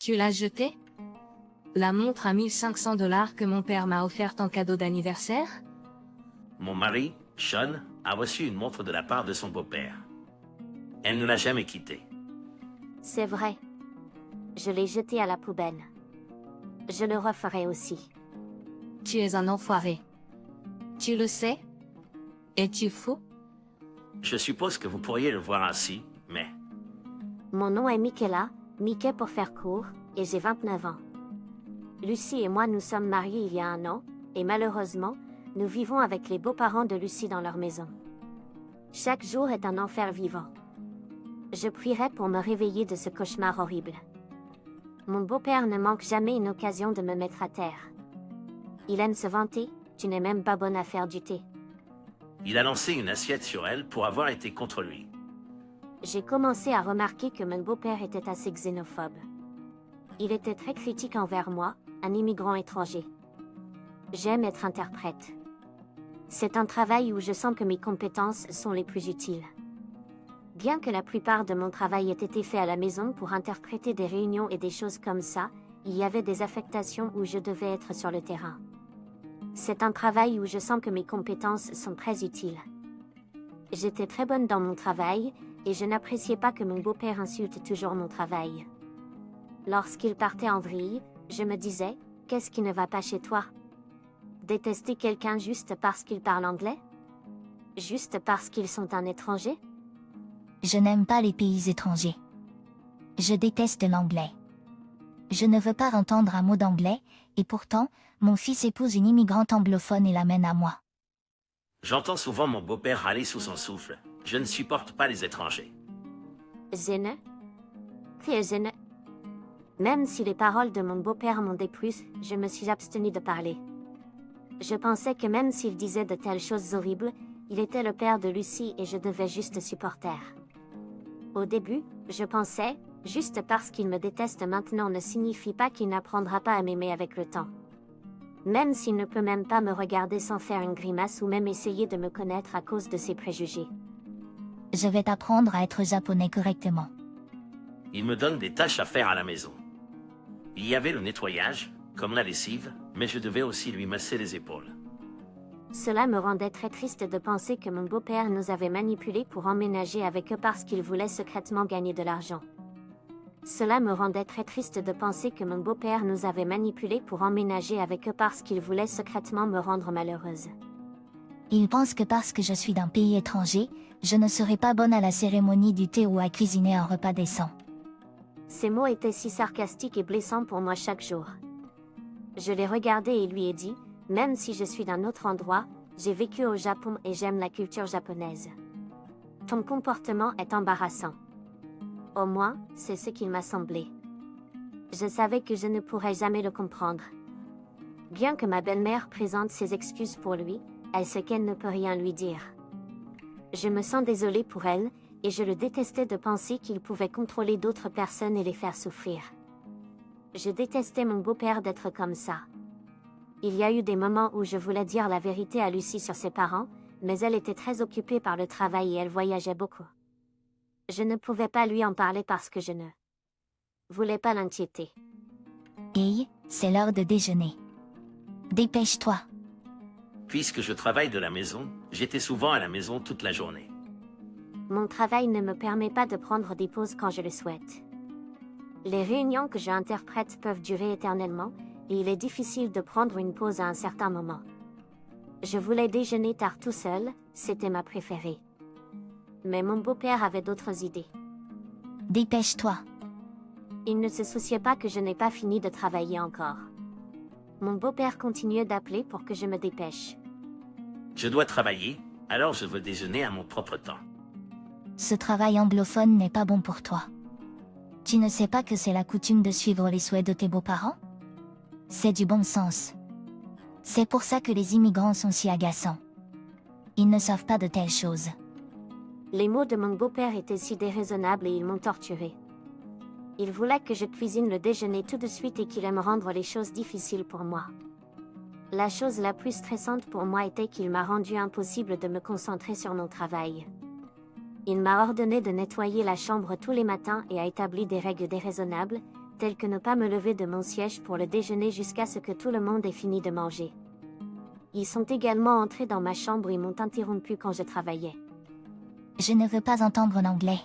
Tu l'as jetée? La montre à 1500 $ que mon père m'a offerte en cadeau d'anniversaire? Mon mari, Sean, a reçu une montre de la part de son beau-père. Elle ne l'a jamais quitté. C'est vrai. Je l'ai jeté à la poubelle. Je le referai aussi. Tu es un enfoiré. Tu le sais? Es-tu fou? Je suppose que vous pourriez le voir ainsi, mais Mon nom est Michaela, Mickey pour faire court, et j'ai 29 ans. Lucie et moi nous sommes mariés il y a 1 an, et malheureusement, nous vivons avec les beaux-parents de Lucie dans leur maison. Chaque jour est un enfer vivant. Je prierai pour me réveiller de ce cauchemar horrible. Mon beau-père ne manque jamais une occasion de me mettre à terre. Il aime se vanter, tu n'es même pas bonne à faire du thé. il a lancé une assiette sur elle pour avoir été contre lui. J'ai commencé à remarquer que mon beau-père était assez xénophobe. Il était très critique envers moi, un immigrant étranger. J'aime être interprète. C'est un travail où je sens que mes compétences sont les plus utiles. Bien que la plupart de mon travail ait été fait à la maison pour interpréter des réunions et des choses comme ça, il y avait des affectations où je devais être sur le terrain. C'est un travail où je sens que mes compétences sont très utiles. J'étais très bonne dans mon travail, et je n'appréciais pas que mon beau-père insulte toujours mon travail. Lorsqu'il partait en vrille, je me disais, qu'est-ce qui ne va pas chez toi? Détester quelqu'un juste parce qu'il parle anglais? Juste parce qu'ils sont un étranger? Je n'aime pas les pays étrangers. Je déteste l'anglais. Je ne veux pas entendre un mot d'anglais, et pourtant, mon fils épouse une immigrante anglophone et l'amène à moi. J'entends souvent mon beau-père râler sous son souffle. Je ne supporte pas les étrangers. Zene? Très zene. Même si les paroles de mon beau-père m'ont déplu, je me suis abstenue de parler. Je pensais que même s'il disait de telles choses horribles, il était le père de Lucie et je devais juste supporter. Au début, je pensais, juste parce qu'il me déteste maintenant ne signifie pas qu'il n'apprendra pas à m'aimer avec le temps. Même s'il ne peut même pas me regarder sans faire une grimace ou même essayer de me connaître à cause de ses préjugés. Je vais t'apprendre à être japonais correctement. Il me donne des tâches à faire à la maison. Il y avait le nettoyage, comme la lessive, mais je devais aussi lui masser les épaules. Cela me rendait très triste de penser que mon beau-père nous avait manipulés pour emménager avec eux parce qu'il voulait secrètement gagner de l'argent. Cela me rendait très triste de penser que mon beau-père nous avait manipulés pour emménager avec eux parce qu'il voulait secrètement me rendre malheureuse. Il pense que parce que je suis d'un pays étranger, je ne serai pas bonne à la cérémonie du thé ou à cuisiner un repas décent. Ces mots étaient si sarcastiques et blessants pour moi chaque jour. Je l'ai regardé et lui ai dit, même si je suis d'un autre endroit, j'ai vécu au Japon et j'aime la culture japonaise. Ton comportement est embarrassant. Au moins, c'est ce qu'il m'a semblé. Je savais que je ne pourrais jamais le comprendre. Bien que ma belle-mère présente ses excuses pour lui, elle sait qu'elle ne peut rien lui dire. Je me sens désolée pour elle, et je le détestais de penser qu'il pouvait contrôler d'autres personnes et les faire souffrir. Je détestais mon beau-père d'être comme ça. Il y a eu des moments où je voulais dire la vérité à Lucie sur ses parents, mais elle était très occupée par le travail et elle voyageait beaucoup. Je ne pouvais pas lui en parler parce que je ne voulais pas l'inquiéter. Hey, c'est l'heure de déjeuner. Dépêche-toi. Puisque je travaille de la maison, j'étais souvent à la maison toute la journée. Mon travail ne me permet pas de prendre des pauses quand je le souhaite. Les réunions que j'interprète peuvent durer éternellement, et il est difficile de prendre une pause à un certain moment. Je voulais déjeuner tard tout seul, c'était ma préférée. Mais mon beau-père avait d'autres idées. Dépêche-toi. Il ne se souciait pas que je n'ai pas fini de travailler encore. Mon beau-père continuait d'appeler pour que je me dépêche. Je dois travailler, alors je veux déjeuner à mon propre temps. Ce travail anglophone n'est pas bon pour toi. Tu ne sais pas que c'est la coutume de suivre les souhaits de tes beaux-parents? C'est du bon sens. C'est pour ça que les immigrants sont si agaçants. Ils ne savent pas de telles choses. Les mots de mon beau-père étaient si déraisonnables et ils m'ont torturé. Il voulait que je cuisine le déjeuner tout de suite et qu'il aime rendre les choses difficiles pour moi. La chose la plus stressante pour moi était qu'il m'a rendu impossible de me concentrer sur mon travail. Il m'a ordonné de nettoyer la chambre tous les matins et a établi des règles déraisonnables, tel que ne pas me lever de mon siège pour le déjeuner jusqu'à ce que tout le monde ait fini de manger. Ils sont également entrés dans ma chambre et m'ont interrompu quand je travaillais. Je ne veux pas entendre l'anglais.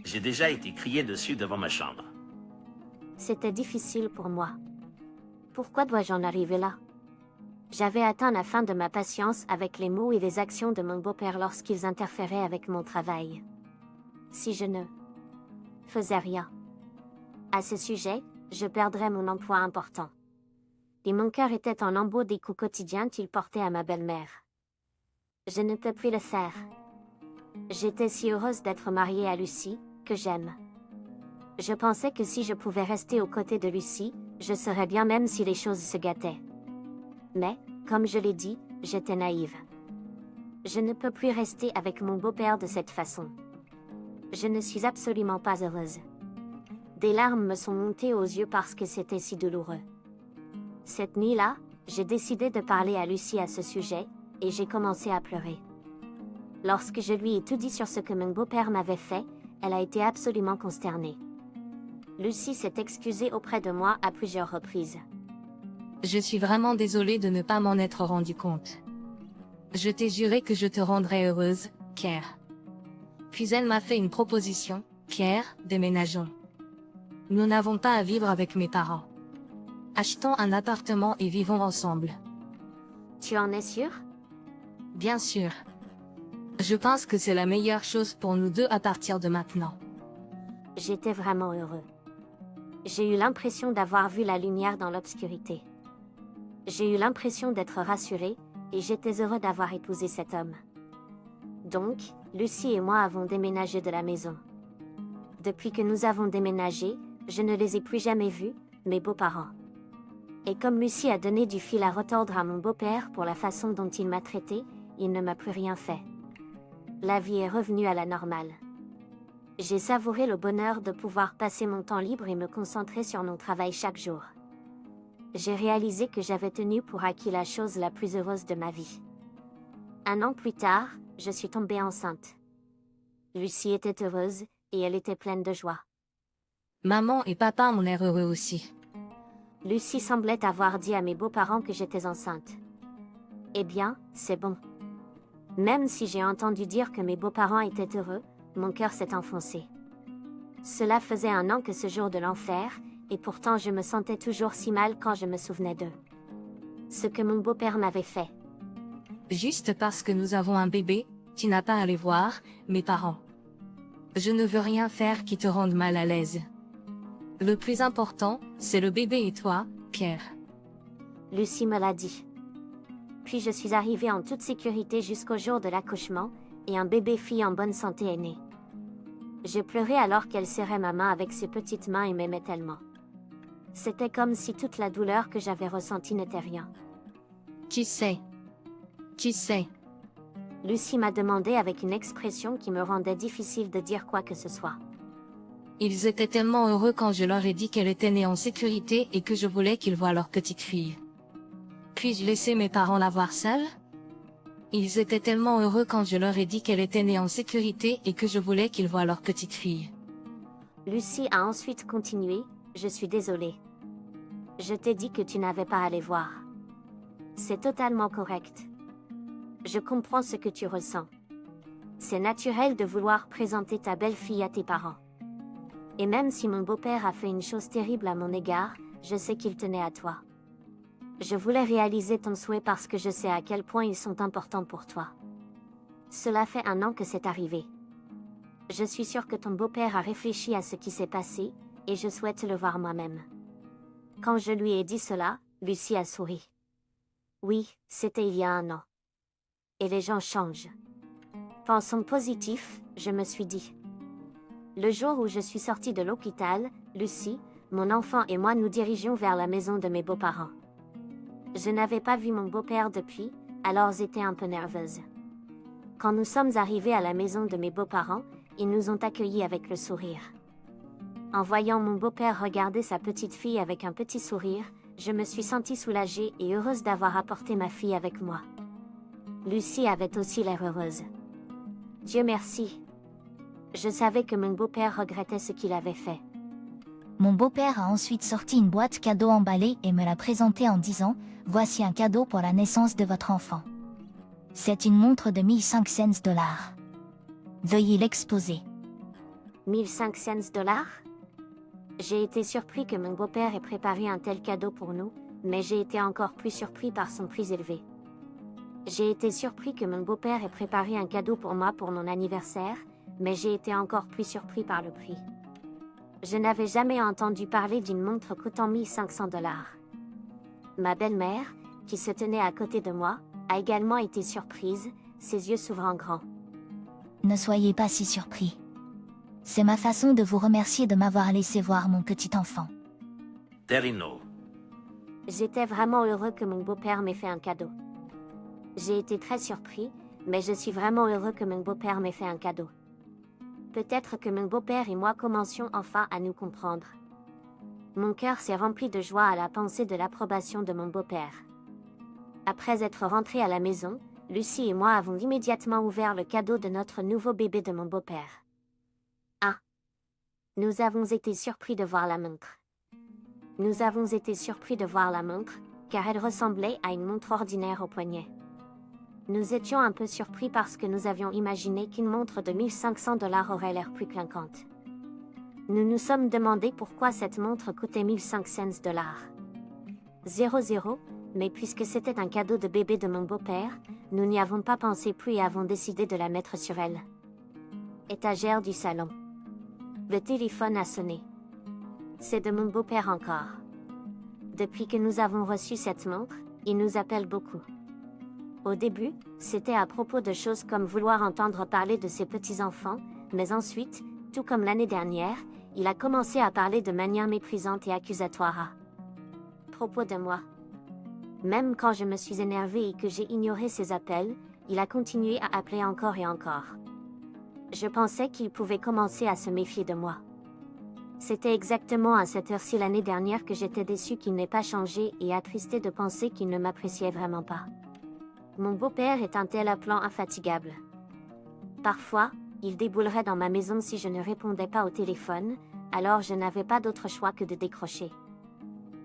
J'ai déjà été crié dessus devant ma chambre. C'était difficile pour moi. Pourquoi dois-je en arriver là? J'avais atteint la fin de ma patience avec les mots et les actions de mon beau-père lorsqu'ils interféraient avec mon travail. Si je ne faisais rien à ce sujet, je perdrais mon emploi important. Et mon cœur était en lambeaux des coups quotidiens qu'il portait à ma belle-mère. Je ne peux plus le faire. J'étais si heureuse d'être mariée à Lucie, que j'aime. Je pensais que si je pouvais rester aux côtés de Lucie, je serais bien même si les choses se gâtaient. Mais, comme je l'ai dit, j'étais naïve. Je ne peux plus rester avec mon beau-père de cette façon. Je ne suis absolument pas heureuse. Des larmes me sont montées aux yeux parce que c'était si douloureux. Cette nuit-là, j'ai décidé de parler à Lucie à ce sujet, et j'ai commencé à pleurer. Lorsque je lui ai tout dit sur ce que mon beau-père m'avait fait, elle a été absolument consternée. Lucie s'est excusée auprès de moi à plusieurs reprises. Je suis vraiment désolée de ne pas m'en être rendu compte. Je t'ai juré que je te rendrais heureuse, Pierre. Puis elle m'a fait une proposition, Pierre, déménageons. Nous n'avons pas à vivre avec mes parents. Achetons un appartement et vivons ensemble. Tu en es sûre? Bien sûr. Je pense que c'est la meilleure chose pour nous deux à partir de maintenant. J'étais vraiment heureux. J'ai eu l'impression d'avoir vu la lumière dans l'obscurité. J'ai eu l'impression d'être rassurée, et j'étais heureux d'avoir épousé cet homme. Donc, Lucie et moi avons déménagé de la maison. Depuis que nous avons déménagé, je ne les ai plus jamais vus, mes beaux-parents. Et comme Lucie a donné du fil à retordre à mon beau-père pour la façon dont il m'a traité, il ne m'a plus rien fait. La vie est revenue à la normale. J'ai savouré le bonheur de pouvoir passer mon temps libre et me concentrer sur mon travail chaque jour. J'ai réalisé que j'avais tenu pour acquis la chose la plus heureuse de ma vie. 1 an plus tard, je suis tombée enceinte. Lucie était heureuse, et elle était pleine de joie. Maman et papa ont l'air heureux aussi. Lucie semblait avoir dit à mes beaux-parents que j'étais enceinte. Eh bien, c'est bon. Même si j'ai entendu dire que mes beaux-parents étaient heureux, mon cœur s'est enfoncé. Cela faisait 1 an que ce jour de l'enfer, et pourtant je me sentais toujours si mal quand je me souvenais d'eux. Ce que mon beau-père m'avait fait. Juste parce que nous avons un bébé, tu n'as pas à les voir, mes parents. Je ne veux rien faire qui te rende mal à l'aise. Le plus important, c'est le bébé et toi, Pierre. Lucie me l'a dit. Puis je suis arrivée en toute sécurité jusqu'au jour de l'accouchement, et un bébé-fille en bonne santé est né. J'ai pleuré alors qu'elle serrait ma main avec ses petites mains et m'aimait tellement. C'était comme si toute la douleur que j'avais ressentie n'était rien. Qui sait? Qui sait? Lucie m'a demandé avec une expression qui me rendait difficile de dire quoi que ce soit. Ils étaient tellement heureux quand je leur ai dit qu'elle était née en sécurité et que je voulais qu'ils voient leur petite fille. Puis-je laisser mes parents la voir seule? Ils étaient tellement heureux quand je leur ai dit qu'elle était née en sécurité et que je voulais qu'ils voient leur petite fille. Lucie a ensuite continué, je suis désolée. Je t'ai dit que tu n'avais pas à les voir. C'est totalement correct. Je comprends ce que tu ressens. C'est naturel de vouloir présenter ta belle-fille à tes parents. Et même si mon beau-père a fait une chose terrible à mon égard, je sais qu'il tenait à toi. Je voulais réaliser ton souhait parce que je sais à quel point ils sont importants pour toi. Cela fait 1 an que c'est arrivé. Je suis sûre que ton beau-père a réfléchi à ce qui s'est passé, et je souhaite le voir moi-même. Quand je lui ai dit cela, Lucie a souri. Oui, c'était il y a 1 an. Et les gens changent. Pensons positif, je me suis dit. Le jour où je suis sortie de l'hôpital, Lucie, mon enfant et moi nous dirigions vers la maison de mes beaux-parents. Je n'avais pas vu mon beau-père depuis, alors j'étais un peu nerveuse. Quand nous sommes arrivés à la maison de mes beaux-parents, ils nous ont accueillis avec le sourire. En voyant mon beau-père regarder sa petite fille avec un petit sourire, je me suis sentie soulagée et heureuse d'avoir apporté ma fille avec moi. Lucie avait aussi l'air heureuse. Dieu merci. Je savais que mon beau-père regrettait ce qu'il avait fait. Mon beau-père a ensuite sorti une boîte cadeau emballée et me l'a présentée en disant « Voici un cadeau pour la naissance de votre enfant. C'est une montre de 1500 dollars. Veuillez l'exposer. » 1500 dollars? J'ai été surpris que mon beau-père ait préparé un tel cadeau pour nous, mais j'ai été encore plus surpris par son prix élevé. J'ai été surpris que mon beau-père ait préparé un cadeau pour moi pour mon anniversaire, mais j'ai été encore plus surpris par le prix. Je n'avais jamais entendu parler d'une montre coûtant 1500 dollars. Ma belle-mère, qui se tenait à côté de moi, a également été surprise, ses yeux s'ouvrant grands. Ne soyez pas si surpris. C'est ma façon de vous remercier de m'avoir laissé voir mon petit enfant. Terrino. J'étais vraiment heureux que mon beau-père m'ait fait un cadeau. J'ai été très surpris, mais je suis vraiment heureux que mon beau-père m'ait fait un cadeau. Peut-être que mon beau-père et moi commencions enfin à nous comprendre. Mon cœur s'est rempli de joie à la pensée de l'approbation de mon beau-père. Après être rentrés à la maison, Lucie et moi avons immédiatement ouvert le cadeau de notre nouveau bébé de mon beau-père. Ah! Nous avons été surpris de voir la montre. Nous avons été surpris de voir la montre, car elle ressemblait à une montre ordinaire au poignet. Nous étions un peu surpris parce que nous avions imaginé qu'une montre de 1500 dollars aurait l'air plus clinquante. Nous nous sommes demandé pourquoi cette montre coûtait 1500 dollars. 00, mais puisque c'était un cadeau de bébé de mon beau-père, nous n'y avons pas pensé plus et avons décidé de la mettre sur elle. Étagère du salon. Le téléphone a sonné. C'est de mon beau-père encore. Depuis que nous avons reçu cette montre, il nous appelle beaucoup. Au début, c'était à propos de choses comme vouloir entendre parler de ses petits-enfants, mais ensuite, tout comme l'année dernière, il a commencé à parler de manière méprisante et accusatoire à propos de moi. Même quand je me suis énervée et que j'ai ignoré ses appels, il a continué à appeler encore et encore. Je pensais qu'il pouvait commencer à se méfier de moi. C'était exactement à cette heure-ci l'année dernière que j'étais déçue qu'il n'ait pas changé et attristée de penser qu'il ne m'appréciait vraiment pas. Mon beau-père est un tel appelant infatigable. Parfois, il déboulerait dans ma maison si je ne répondais pas au téléphone, alors je n'avais pas d'autre choix que de décrocher.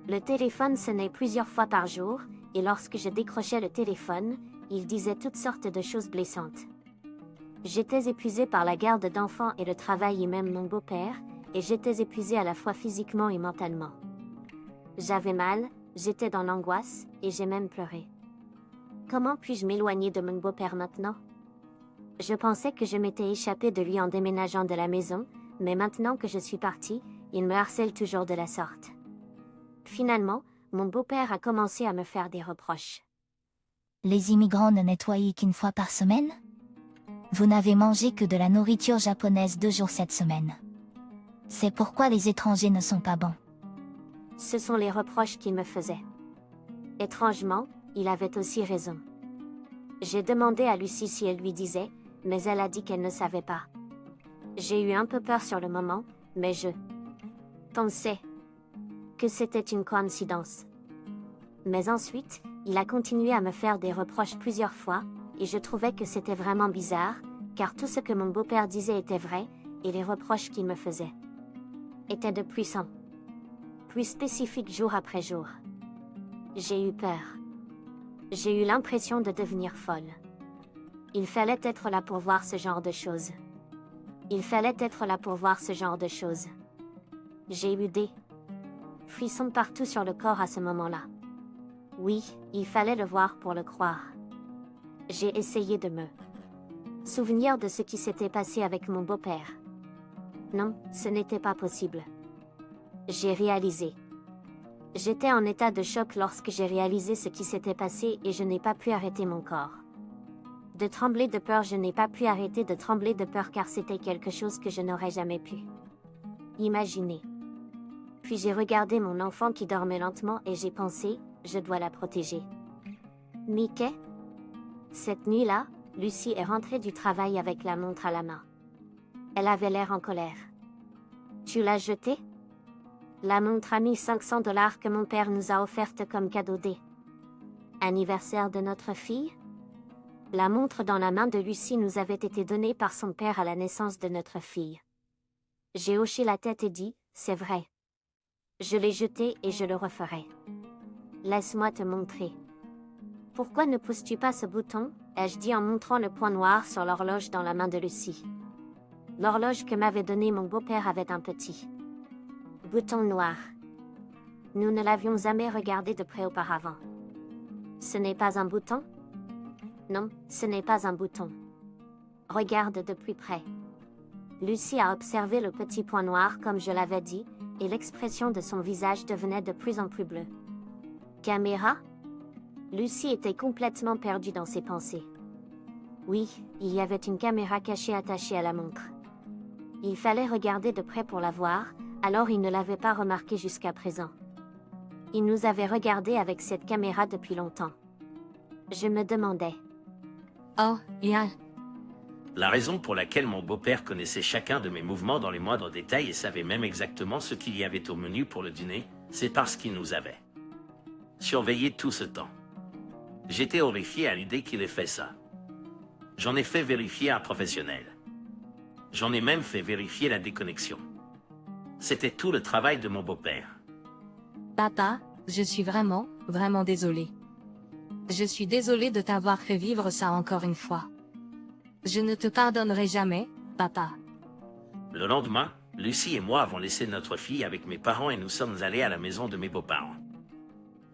Le téléphone sonnait plusieurs fois par jour, et lorsque je décrochais le téléphone, il disait toutes sortes de choses blessantes. J'étais épuisée par la garde d'enfants et le travail et même mon beau-père, et j'étais épuisée à la fois physiquement et mentalement. J'avais mal, j'étais dans l'angoisse, et j'ai même pleuré. Comment puis-je m'éloigner de mon beau-père maintenant? Je pensais que je m'étais échappée de lui en déménageant de la maison, mais maintenant que je suis partie, il me harcèle toujours de la sorte. Finalement, mon beau-père a commencé à me faire des reproches. Les immigrants ne nettoient qu'une fois par semaine? Vous n'avez mangé que de la nourriture japonaise 2 jours cette semaine. C'est pourquoi les étrangers ne sont pas bons. Ce sont les reproches qu'il me faisait. Étrangement, il avait aussi raison. J'ai demandé à Lucie si elle lui disait, mais elle a dit qu'elle ne savait pas. J'ai eu un peu peur sur le moment, mais je pensais que c'était une coïncidence. Mais ensuite, il a continué à me faire des reproches plusieurs fois, et je trouvais que c'était vraiment bizarre, car tout ce que mon beau-père disait était vrai, et les reproches qu'il me faisait étaient de plus en plus spécifiques jour après jour. J'ai eu peur. J'ai eu l'impression de devenir folle. Il fallait être là pour voir ce genre de choses. Il fallait être là pour voir ce genre de choses. J'ai eu des frissons partout sur le corps à ce moment-là. Oui, il fallait le voir pour le croire. J'ai essayé de me souvenir de ce qui s'était passé avec mon beau-père. Non, ce n'était pas possible. J'ai réalisé. J'étais en état de choc lorsque j'ai réalisé ce qui s'était passé et je n'ai pas pu arrêter mon corps. De trembler de peur, je n'ai pas pu arrêter de trembler de peur car c'était quelque chose que je n'aurais jamais pu imaginer. Puis j'ai regardé mon enfant qui dormait lentement et j'ai pensé, je dois la protéger. Mickey? Cette nuit-là, Lucie est rentrée du travail avec la montre à la main. Elle avait l'air en colère. Tu l'as jetée? La montre à 1500 dollars que mon père nous a offerte comme cadeau des anniversaire de notre fille? La montre dans la main de Lucie nous avait été donnée par son père à la naissance de notre fille. J'ai hoché la tête et dit, c'est vrai. Je l'ai jeté et je le referai. Laisse-moi te montrer. Pourquoi ne pousses-tu pas ce bouton? Ai-je dit en montrant le point noir sur l'horloge dans la main de Lucie. L'horloge que m'avait donnée mon beau-père avait un petit bouton noir. Nous ne l'avions jamais regardé de près auparavant. Ce n'est pas un bouton? Non, ce n'est pas un bouton. Regarde de plus près. Lucie a observé le petit point noir comme je l'avais dit, et l'expression de son visage devenait de plus en plus bleue. Caméra? Lucie était complètement perdue dans ses pensées. Oui, il y avait une caméra cachée attachée à la montre. Il fallait regarder de près pour la voir, alors il ne l'avait pas remarquée jusqu'à présent. Il nous avait regardés avec cette caméra depuis longtemps. Je me demandais. Oh, bien. La raison pour laquelle mon beau-père connaissait chacun de mes mouvements dans les moindres détails et savait même exactement ce qu'il y avait au menu pour le dîner, c'est parce qu'il nous avait surveillé tout ce temps. J'étais horrifié à l'idée qu'il ait fait ça. J'en ai fait vérifier un professionnel. J'en ai même fait vérifier la déconnexion. C'était tout le travail de mon beau-père. Papa, je suis vraiment, vraiment désolée. Je suis désolée de t'avoir fait vivre ça encore une fois. Je ne te pardonnerai jamais, papa. Le lendemain, Lucie et moi avons laissé notre fille avec mes parents et nous sommes allés à la maison de mes beaux-parents.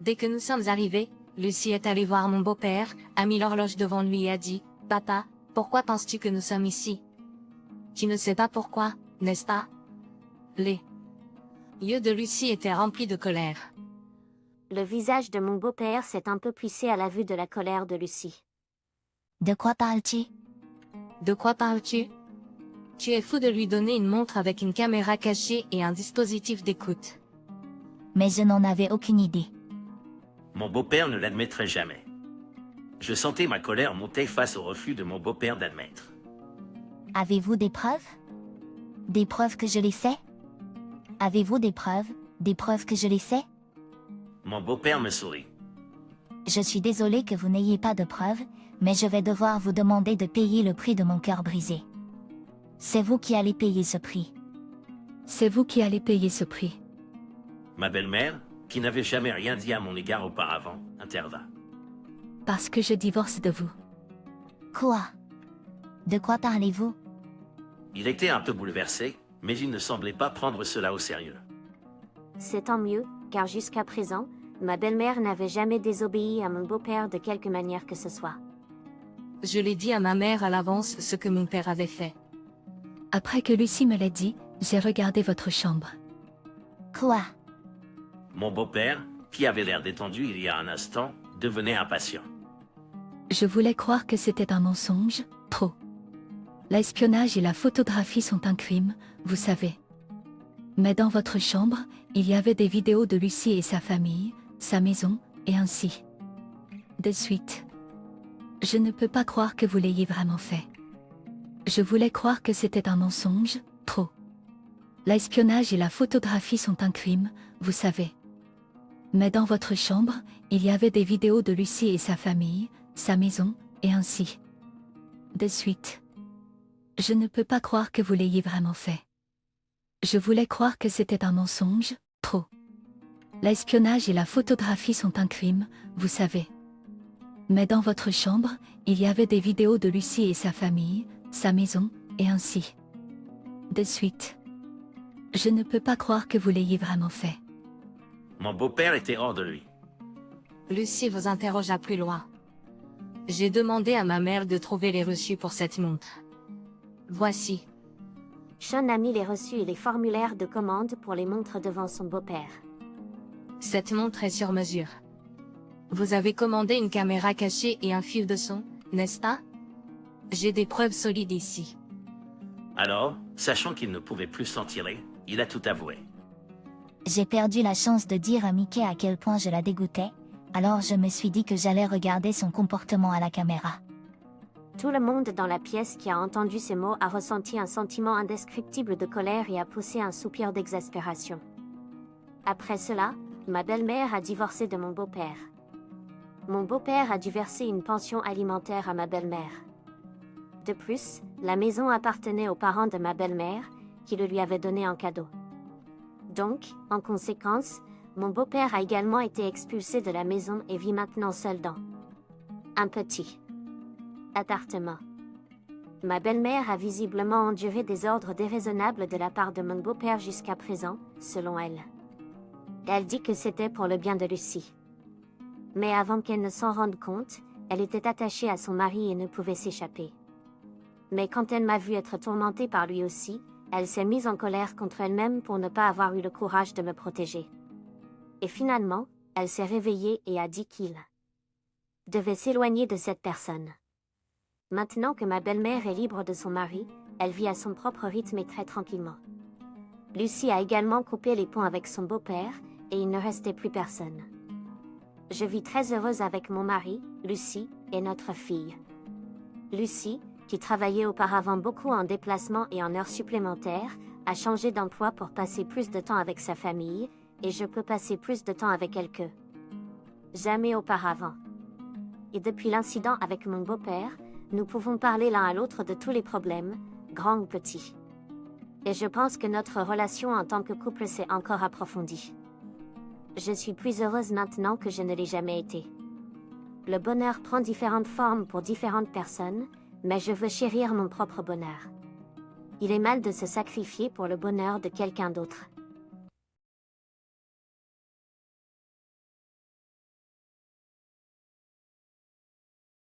Dès que nous sommes arrivés, Lucie est allée voir mon beau-père, a mis l'horloge devant lui et a dit, « Papa, pourquoi penses-tu que nous sommes ici? Tu ne sais pas pourquoi, n'est-ce pas? » Les yeux de Lucie étaient remplis de colère. Le visage de mon beau-père s'est un peu plissé à la vue de la colère de Lucie. De quoi parles-tu? De quoi parles-tu? Tu es fou de lui donner une montre avec une caméra cachée et un dispositif d'écoute. Mais je n'en avais aucune idée. Mon beau-père ne l'admettrait jamais. Je sentais ma colère monter face au refus de mon beau-père d'admettre. Avez-vous des preuves? Des preuves que je les sais? Avez-vous des preuves que je les sais? Mon beau-père me sourit. Je suis désolée que vous n'ayez pas de preuves, mais je vais devoir vous demander de payer le prix de mon cœur brisé. C'est vous qui allez payer ce prix. C'est vous qui allez payer ce prix. Ma belle-mère, qui n'avait jamais rien dit à mon égard auparavant, intervint. Parce que je divorce de vous. Quoi? De quoi parlez-vous? Il était un peu bouleversé, mais il ne semblait pas prendre cela au sérieux. C'est tant mieux, car jusqu'à présent, ma belle-mère n'avait jamais désobéi à mon beau-père de quelque manière que ce soit. Je l'ai dit à ma mère à l'avance ce que mon père avait fait. Après que Lucie me l'a dit, j'ai regardé votre chambre. Quoi? Mon beau-père, qui avait l'air détendu il y a un instant, devenait impatient. Je voulais croire que c'était un mensonge, trop. L'espionnage et la photographie sont un crime, vous savez. Mais dans votre chambre, il y avait des vidéos de Lucie et sa famille, sa maison, et ainsi de suite. Je ne peux pas croire que vous l'ayez vraiment fait. Je voulais croire que c'était un mensonge, trop. L'espionnage et la photographie sont un crime, vous savez. Mais dans votre chambre, il y avait des vidéos de Lucie et sa famille, sa maison, et ainsi de suite. Je ne peux pas croire que vous l'ayez vraiment fait. Je voulais croire que c'était un mensonge, trop. L'espionnage et la photographie sont un crime, vous savez. Mais dans votre chambre, il y avait des vidéos de Lucie et sa famille, sa maison, et ainsi de suite. Je ne peux pas croire que vous l'ayez vraiment fait. Mon beau-père était hors de lui. Lucie vous interrogea plus loin. J'ai demandé à ma mère de trouver les reçus pour cette montre. Voici. Sean a mis les reçus et les formulaires de commande pour les montres devant son beau-père. Cette montre est sur mesure. Vous avez commandé une caméra cachée et un fil de son, n'est-ce pas? J'ai des preuves solides ici. Alors, sachant qu'il ne pouvait plus s'en tirer, il a tout avoué. J'ai perdu la chance de dire à Mickey à quel point je la dégoûtais, alors je me suis dit que j'allais regarder son comportement à la caméra. Tout le monde dans la pièce qui a entendu ces mots a ressenti un sentiment indescriptible de colère et a poussé un soupir d'exaspération. Après cela, ma belle-mère a divorcé de mon beau-père. Mon beau-père a dû verser une pension alimentaire à ma belle-mère. De plus, la maison appartenait aux parents de ma belle-mère, qui le lui avaient donné en cadeau. Donc, en conséquence, mon beau-père a également été expulsé de la maison et vit maintenant seul dans un petit appartement. Ma belle-mère a visiblement enduré des ordres déraisonnables de la part de mon beau-père jusqu'à présent, selon elle. Elle dit que c'était pour le bien de Lucie. Mais avant qu'elle ne s'en rende compte, elle était attachée à son mari et ne pouvait s'échapper. Mais quand elle m'a vu être tourmentée par lui aussi, elle s'est mise en colère contre elle-même pour ne pas avoir eu le courage de me protéger. Et finalement, elle s'est réveillée et a dit qu'il devait s'éloigner de cette personne. Maintenant que ma belle-mère est libre de son mari, elle vit à son propre rythme et très tranquillement. Lucie a également coupé les ponts avec son beau-père, et il ne restait plus personne. Je vis très heureuse avec mon mari, Lucie, et notre fille. Lucie, qui travaillait auparavant beaucoup en déplacement et en heures supplémentaires, a changé d'emploi pour passer plus de temps avec sa famille, et je peux passer plus de temps avec elle que jamais auparavant. Et depuis l'incident avec mon beau-père, nous pouvons parler l'un à l'autre de tous les problèmes, grands ou petits. Et je pense que notre relation en tant que couple s'est encore approfondie. Je suis plus heureuse maintenant que je ne l'ai jamais été. Le bonheur prend différentes formes pour différentes personnes, mais je veux chérir mon propre bonheur. Il est mal de se sacrifier pour le bonheur de quelqu'un d'autre.